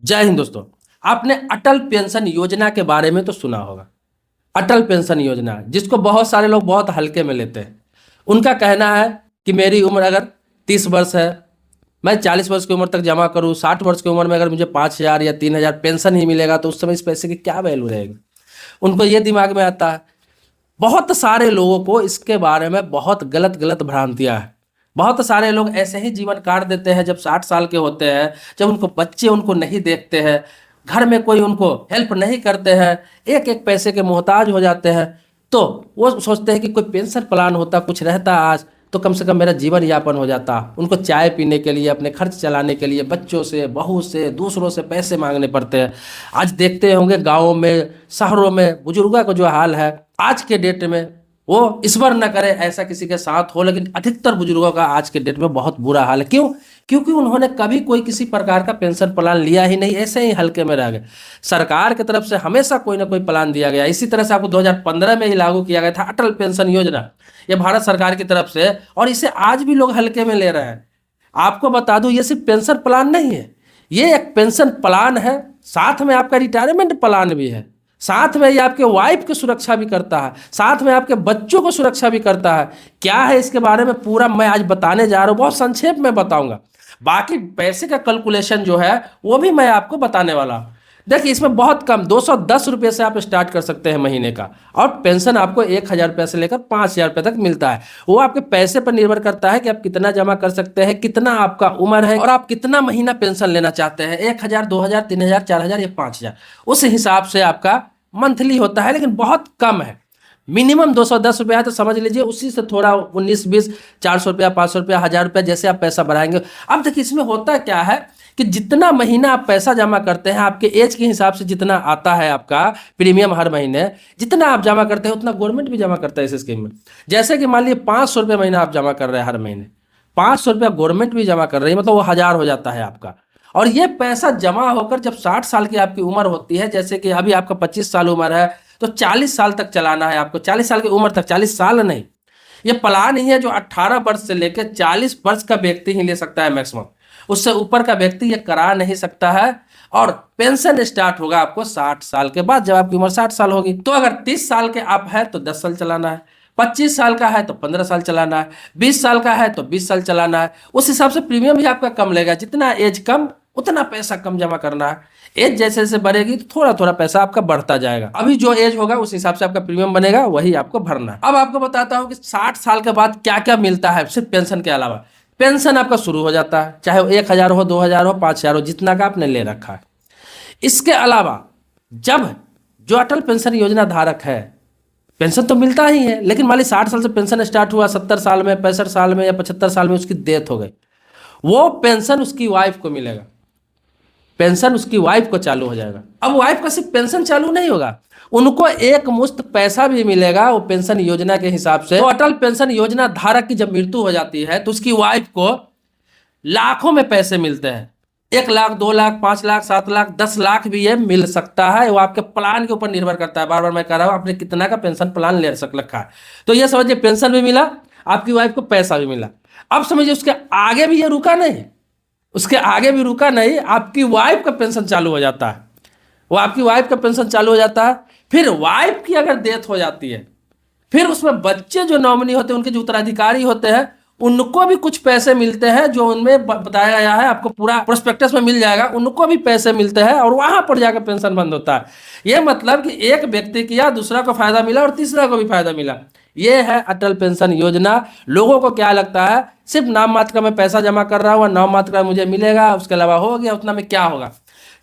जय हिंद दोस्तों। आपने अटल पेंशन योजना के बारे में तो सुना होगा। अटल पेंशन योजना जिसको बहुत सारे लोग बहुत हल्के में लेते हैं। उनका कहना है कि मेरी उम्र अगर 30 वर्ष है, मैं 40 वर्ष की उम्र तक जमा करूँ, 60 वर्ष की उम्र में अगर मुझे 5,000 या 3,000 पेंशन ही मिलेगा तो उस समय इस पैसे की क्या वैल्यू रहेगी। उनको ये दिमाग में आता है। बहुत सारे लोगों को इसके बारे में बहुत गलत गलत भ्रांतियां हैं। बहुत सारे लोग ऐसे ही जीवन काट देते हैं जब 60 साल के होते हैं, जब उनको बच्चे उनको नहीं देखते हैं, घर में कोई उनको हेल्प नहीं करते हैं, एक एक पैसे के मोहताज हो जाते हैं। तो वो सोचते हैं कि कोई पेंशन प्लान होता, कुछ रहता आज तो कम से कम मेरा जीवन यापन हो जाता। उनको चाय पीने के लिए, अपने खर्च चलाने के लिए बच्चों से, बहू से, दूसरों से पैसे मांगने पड़ते हैं। आज देखते होंगे गाँवों में, शहरों में बुजुर्गों का जो हाल है आज के डेट में, वो ईश्वर न करे ऐसा किसी के साथ हो, लेकिन अधिकतर बुजुर्गों का आज के डेट में बहुत बुरा हाल है। क्यों? क्योंकि उन्होंने कभी कोई किसी प्रकार का पेंशन प्लान लिया ही नहीं, ऐसे ही हल्के में रह गए। सरकार की तरफ से हमेशा कोई ना कोई प्लान दिया गया। इसी तरह से आपको 2015 में ही लागू किया गया था अटल पेंशन योजना, ये भारत सरकार की तरफ से, और इसे आज भी लोग हल्के में ले रहे हैं। आपको बता दूं, ये सिर्फ पेंशन प्लान नहीं है, ये एक पेंशन प्लान है, साथ में आपका रिटायरमेंट प्लान भी है, साथ में ये आपके वाइफ की सुरक्षा भी करता है, साथ में आपके बच्चों को सुरक्षा भी करता है। क्या है इसके बारे में पूरा मैं आज बताने जा रहा हूँ, बहुत संक्षेप में बताऊंगा। बाकी पैसे का कैलकुलेशन जो है वो भी मैं आपको बताने वाला हूँ। देखिए, इसमें बहुत कम 210 रुपये से आप स्टार्ट कर सकते हैं महीने का, और पेंशन आपको 1,000 रुपये से लेकर 5,000 रुपये तक मिलता है। वो आपके पैसे पर निर्भर करता है कि आप कितना जमा कर सकते हैं, कितना आपका उम्र है, और आप कितना महीना पेंशन लेना चाहते हैं, 1,000, 2,000, 3,000, 4,000 या 5,000, उस हिसाब से आपका मंथली होता है, लेकिन बहुत कम है। मिनिमम 210 रुपया है तो समझ लीजिए उसी से थोड़ा 19, 20, 400 रुपया, 500 रुपया, 1,000 रुपया, जैसे आप पैसा बढ़ाएंगे। अब देखिए, इसमें होता क्या है कि जितना महीना आप पैसा जमा करते हैं, आपके एज के हिसाब से जितना आता है आपका प्रीमियम हर महीने, जितना आप जमा करते हैं उतना गवर्नमेंट भी जमा करता है इस स्कीम में। जैसे कि मान लीजिए 500 रुपये महीना आप जमा कर रहे हैं हर महीने, 500 रुपया गवर्नमेंट भी जमा कर रही है, मतलब वो 1,000 हो जाता है आपका। और ये पैसा जमा होकर जब 60 साल की आपकी उम्र होती है, जैसे कि अभी आपका 25 साल उम्र है, तो 40 साल तक चलाना है आपको, 40 साल की उम्र तक, 40 साल नहीं। ये प्लान ही है जो 18 वर्ष से लेकर 40 वर्ष का व्यक्ति ही ले सकता है मैक्सिमम, उससे ऊपर का व्यक्ति ये करा नहीं सकता है। और पेंशन स्टार्ट होगा आपको 60 साल के बाद, जब आपकी उम्र 60 साल होगी। तो अगर 30 साल के आप है तो 10 साल चलाना है, 25 साल का है तो 15 साल चलाना है, 20 साल का है तो 20 साल चलाना है। उस हिसाब से प्रीमियम भी आपका कम लेगा, जितना एज कम उतना पैसा कम जमा करना है। एज जैसे जैसे बढ़ेगी तो थोड़ा थोड़ा पैसा आपका बढ़ता जाएगा। अभी जो एज होगा उस हिसाब से आपका प्रीमियम बनेगा, वही आपको भरना है। अब आपको बताता हूँ कि 60 साल के बाद क्या क्या मिलता है सिर्फ पेंशन के अलावा। पेंशन आपका शुरू हो जाता है, चाहे वो 1,000 हो, 2,000 हो, 5,000 हो, जितना का आपने ले रखा है। इसके अलावा जब जो अटल पेंशन योजना धारक है, पेंशन तो मिलता ही है, लेकिन मान ली 60 साल से पेंशन स्टार्ट हुआ, 70 साल में, 65 साल में या 75 साल में उसकी डेथ हो गई, वो पेंशन उसकी वाइफ को मिलेगा, पेंशन उसकी वाइफ को चालू हो जाएगा। अब वाइफ का सिर्फ पेंशन चालू नहीं होगा, उनको एक मुश्त पैसा भी मिलेगा वो पेंशन योजना के हिसाब से। तो अटल पेंशन योजना धारक की जब मृत्यु हो जाती है तो उसकी वाइफ को लाखों में पैसे मिलते हैं, 1 लाख, 2 लाख, 5 लाख, 7 लाख, 10 लाख भी ये मिल सकता है। वो आपके प्लान के ऊपर निर्भर करता है। बार बार मैं कह रहा हूँ, आपने कितना का पेंशन प्लान ले रखा है। तो ये समझिए, पेंशन भी मिला, आपकी वाइफ को पैसा भी मिला। अब समझिए उसके आगे भी ये रुका नहीं, उसके आगे भी रुका नहीं, आपकी वाइफ का पेंशन चालू हो जाता है। वो आपकी वाइफ का पेंशन चालू हो जाता है। फिर वाइफ की अगर डेथ हो जाती है, फिर उसमें बच्चे जो नॉमिनी होते हैं, उनके जो उत्तराधिकारी होते हैं, उनको भी कुछ पैसे मिलते हैं, जो उनमें बताया गया है, आपको पूरा प्रोस्पेक्टस में मिल जाएगा, उनको भी पैसे मिलते हैं, और वहां पर जाकर पेंशन बंद होता है। यह मतलब कि एक व्यक्ति किया, दूसरा को फायदा मिला और तीसरा को भी फायदा मिला। ये है अटल पेंशन योजना। लोगों को क्या लगता है, सिर्फ नाम मात्र का मैं पैसा जमा कर रहा हूँ, नाम मात्र का मुझे मिलेगा, उसके अलावा हो गया, उतना में क्या होगा।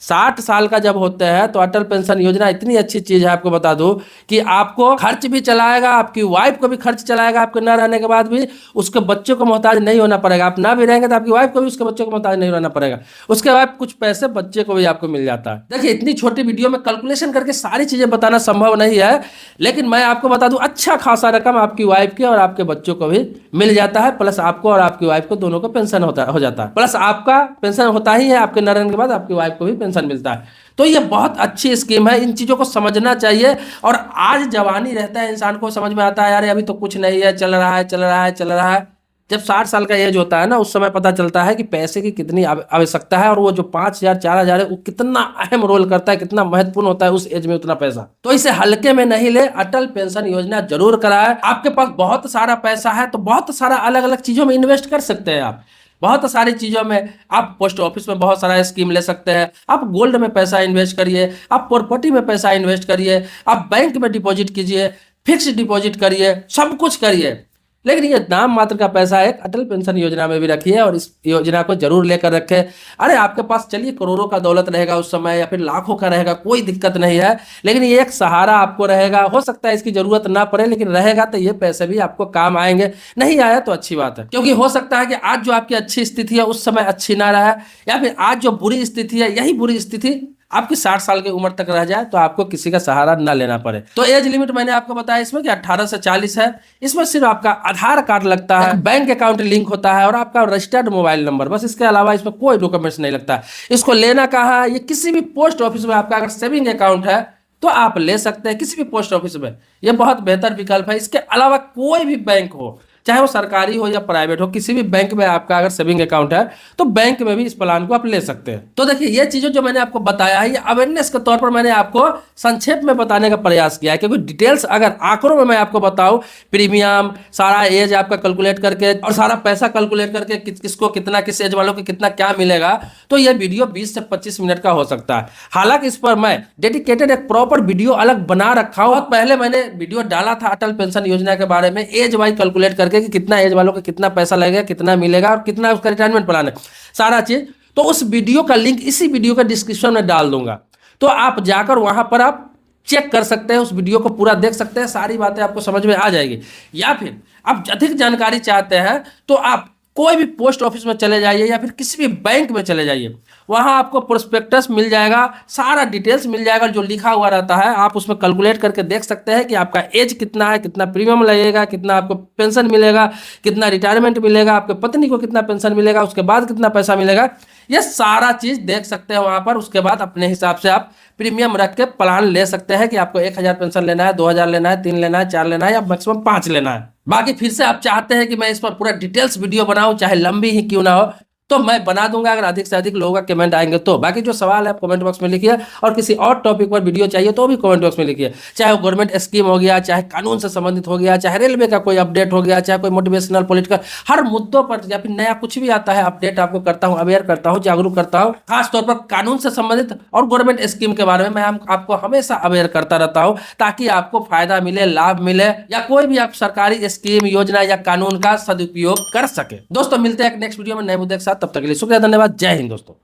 60 साल का जब होते हैं तो अटल पेंशन योजना इतनी अच्छी चीज है, आपको बता दूं कि आपको खर्च भी चलाएगा, आपकी वाइफ को भी खर्च चलाएगा, आपके न रहने के बाद भी उसके बच्चों को मोहताज नहीं होना पड़ेगा। आप ना भी रहेंगे तो आपकी वाइफ को भी उसके बच्चों को मोहताज नहीं रहना पड़ेगा। उसके बाद कुछ पैसे बच्चे को भी आपको मिल जाता है। देखिए, इतनी छोटी वीडियो में कैलकुलेशन करके सारी चीजें बताना संभव नहीं है, लेकिन मैं आपको बता दूं, अच्छा खासा रकम आपकी वाइफ के और आपके बच्चों को भी मिल जाता है, प्लस आपको और आपकी वाइफ को दोनों को पेंशन हो जाता है, प्लस आपका पेंशन होता ही है, आपके न रहने के बाद आपकी वाइफ को भी पेंशन मिलता है। तो ये बहुत अच्छी स्कीम है, इन चीजों को समझना चाहिए। और आज जवानी रहता है, इंसान को समझ में आता है, यार अभी तो कुछ नहीं है, चल रहा है, चल रहा है, चल रहा है। जब 60 साल का एज होता है ना, उस समय पता चलता है कि पैसे की कितनी आवश्यकता है, और वो जो 5,000 4,000 है वो कितना अहम रोल करता है, कितना महत्वपूर्ण होता है उस एज में उतना पैसा। तो इसे हल्के में नहीं ले, अटल पेंशन योजना जरूर कराए। आपके पास बहुत सारा पैसा है तो बहुत सारा अलग अलग चीजों में इन्वेस्ट कर सकते हैं आप। बहुत सारी चीजों में आप पोस्ट ऑफिस में बहुत सारा स्कीम ले सकते हैं, आप गोल्ड में पैसा इन्वेस्ट करिए, आप प्रॉपर्टी में पैसा इन्वेस्ट करिए, आप बैंक में डिपॉजिट कीजिए, फिक्स डिपॉजिट करिए, सब कुछ करिए। लेकिन ये नाम मात्र का पैसा एक अटल पेंशन योजना में भी रखिए और इस योजना को जरूर लेकर रखें। अरे आपके पास चलिए करोड़ों का दौलत रहेगा उस समय, या फिर लाखों का रहेगा, कोई दिक्कत नहीं है, लेकिन ये एक सहारा आपको रहेगा। हो सकता है इसकी जरूरत ना पड़े, लेकिन रहेगा तो ये पैसे भी आपको काम आएंगे। नहीं आया तो अच्छी बात है, क्योंकि हो सकता है कि आज जो आपकी अच्छी स्थिति है उस समय अच्छी ना रहा, या फिर आज जो बुरी स्थिति है यही बुरी स्थिति आपकी 60 साल की उम्र तक रह जाए, तो आपको किसी का सहारा ना लेना पड़े। तो एज लिमिट मैंने आपको बताया इसमें कि 18 से 40 है। इसमें सिर्फ आपका आधार कार्ड लगता है, बैंक अकाउंट लिंक होता है और आपका रजिस्टर्ड मोबाइल नंबर, बस। इसके अलावा इसमें कोई डॉक्यूमेंट्स नहीं लगता है। इसको लेना कहाँ है? ये किसी भी पोस्ट ऑफिस में आपका अगर सेविंग अकाउंट है तो आप ले सकते हैं, किसी भी पोस्ट ऑफिस में। ये बहुत बेहतर विकल्प है। इसके अलावा कोई भी बैंक हो, चाहे वो सरकारी हो या प्राइवेट हो, किसी भी बैंक में आपका अगर सेविंग अकाउंट है तो बैंक में भी इस प्लान को आप ले सकते हैं। तो देखिए, ये चीजें जो मैंने आपको बताया है, ये अवेयरनेस के तौर पर मैंने आपको संक्षेप में बताने का प्रयास किया है, क्योंकि डिटेल्स अगर आंकड़ों में मैं आपको बताऊं, प्रीमियम, सारा एज आपका कैलकुलेट करके और सारा पैसा कैलकुलेट करके किसको कितना, किस एज वालों को कितना क्या मिलेगा, तो यह वीडियो 20 से 25 मिनट का हो सकता है। हालांकि इस पर मैं डेडिकेटेड एक प्रॉपर वीडियो अलग बना रखा हूं। बहुत पहले मैंने वीडियो डाला था अटल पेंशन योजना के बारे में, एज वाइज कैलकुलेट करके कि कितना एज वालों को कितना पैसा लगेगा, कितना मिलेगा और कितना उसका रिटायरमेंट प्लान है, सारा चीज। तो उस वीडियो का लिंक इसी वीडियो का डिस्क्रिप्शन में डाल दूंगा, तो आप जाकर वहां पर आप चेक कर सकते हैं, उस वीडियो को पूरा देख सकते हैं, सारी बातें आपको समझ में आ जाएगी। या फिर आप अधिक जानकारी चाहते हैं तो आप कोई भी पोस्ट ऑफिस में चले जाइए या फिर किसी भी बैंक में चले जाइए, वहां आपको प्रोस्पेक्टस मिल जाएगा, सारा डिटेल्स मिल जाएगा, जो लिखा हुआ रहता है आप उसमें कैलकुलेट करके देख सकते हैं कि आपका एज कितना है, कितना प्रीमियम लगेगा, कितना आपको पेंशन मिलेगा, कितना रिटायरमेंट मिलेगा, आपके पत्नी को कितना पेंशन मिलेगा, उसके बाद कितना पैसा मिलेगा, ये सारा चीज देख सकते हैं वहां पर। उसके बाद अपने हिसाब से आप प्रीमियम रख के प्लान ले सकते हैं कि आपको 1,000 पेंशन लेना है, 2,000 लेना है, 3 लेना है, 4 लेना है या मैक्सिमम 5 लेना है। बाकी फिर से आप चाहते हैं कि मैं इस पर पूरा डिटेल्स वीडियो बनाऊं, चाहे लंबी ही क्यों ना हो, तो मैं बना दूंगा, अगर अधिक से अधिक लोगों का कमेंट आएंगे तो। बाकी जो सवाल है आप कमेंट बॉक्स में लिखिए, और किसी और टॉपिक पर वीडियो चाहिए तो भी कमेंट बॉक्स में लिखिए, चाहे वो गवर्नमेंट स्कीम हो गया, चाहे कानून से संबंधित हो गया, चाहे रेलवे का कोई अपडेट हो गया, चाहे कोई मोटिवेशनल पॉलिटिकल, हर मुद्दों पर या फिर नया कुछ भी आता है अपडेट आपको करता हूँ, अवेयर करता हूँ, जागरूक करता हूँ। खासतौर पर कानून से संबंधित और गवर्नमेंट स्कीम के बारे में मैं आपको हमेशा अवेयर करता रहता हूँ, ताकि आपको फायदा मिले, लाभ मिले, या कोई भी आप सरकारी स्कीम, योजना या कानून का सदुपयोग कर सके। दोस्तों, मिलते हैं एक नेक्स्ट वीडियो में नए मुद्दे के साथ, तब तक के लिए शुक्रिया, धन्यवाद, जय हिंद दोस्तों।